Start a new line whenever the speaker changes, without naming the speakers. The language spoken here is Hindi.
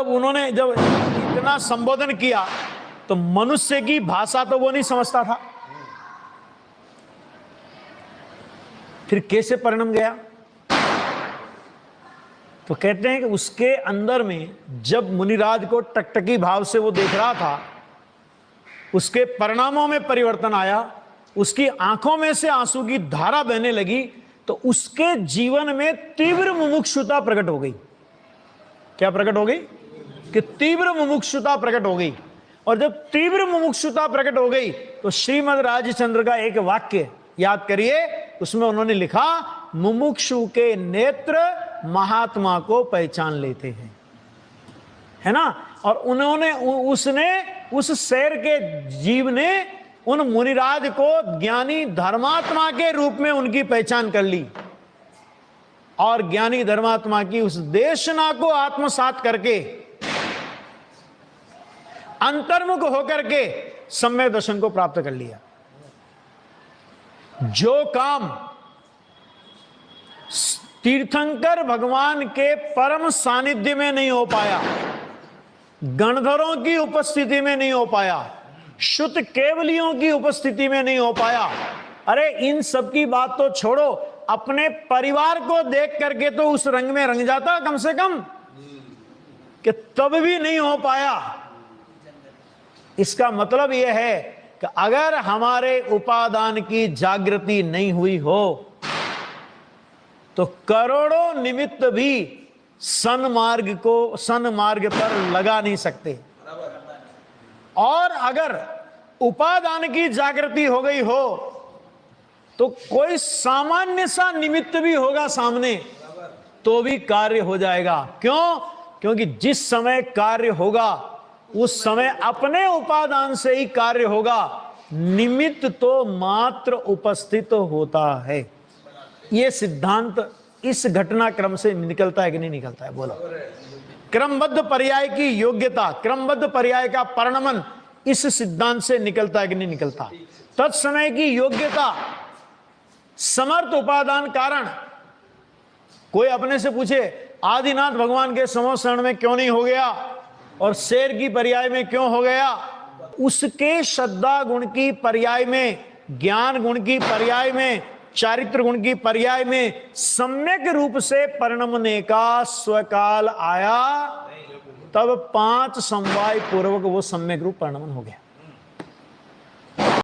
जब इतना संबोधन किया तो मनुष्य की भाषा तो वो नहीं समझता था, फिर कैसे परिणम गया? तो कहते हैं कि उसके अंदर में जब मुनिराज को टकटकी भाव से वो देख रहा था, उसके परिणामों में परिवर्तन आया, उसकी आंखों में से आंसू की धारा बहने लगी, तो उसके जीवन में तीव्र मुमुक्षुता प्रकट हो गई। क्या प्रकट हो गई? कि तीव्र मुमुक्षुता प्रकट हो गई। और जब तीव्र मुमुक्षुता प्रकट हो गई तो श्रीमद् राजचंद्र का एक वाक्य याद करिए, उसमें उन्होंने लिखा, मुमुक्षु के नेत्र महात्मा को पहचान लेते हैं, है ना। और उस शेर के जीव ने उन मुनिराज को ज्ञानी धर्मात्मा के रूप में उनकी पहचान कर ली, और ज्ञानी धर्मात्मा की उस देशना को आत्मसात करके अंतर्मुख होकर के सम्यक दर्शन को प्राप्त कर लिया। जो काम तीर्थंकर भगवान के परम सानिध्य में नहीं हो पाया, गणधरों की उपस्थिति में नहीं हो पाया, शुद्ध केवलियों की उपस्थिति में नहीं हो पाया, अरे इन सब की बात तो छोड़ो, अपने परिवार को देख करके तो उस रंग में रंग जाता कम से कम, कि तब भी नहीं हो पाया। इसका मतलब यह है कि अगर हमारे उपादान की जागृति नहीं हुई हो तो करोड़ों निमित्त भी सन्मार्ग पर लगा नहीं सकते। और अगर उपादान की जागृति हो गई हो तो कोई सामान्य सा निमित्त भी होगा सामने तो भी कार्य हो जाएगा। क्यों? क्योंकि जिस समय कार्य होगा उस समय अपने उपादान से ही कार्य होगा, निमित्त तो मात्र उपस्थित होता है। यह सिद्धांत इस घटनाक्रम से निकलता है कि नहीं निकलता है? बोलो। क्रमबद्ध पर्याय की योग्यता, क्रमबद्ध पर्याय का परिणमन इस सिद्धांत से निकलता है कि नहीं निकलता? तत्समय की योग्यता, समर्थ उपादान कारण। कोई अपने से पूछे आदिनाथ भगवान के समोषण में क्यों नहीं हो गया और शेर की पर्याय में क्यों हो गया? उसके श्रद्धा गुण की पर्याय में, ज्ञान गुण की पर्याय में, चारित्र गुण की पर्याय में सम्यक रूप से परिणमने का स्वकाल आया, तब 5 समवाय पूर्वक वो सम्यक रूप परिणमन हो गया।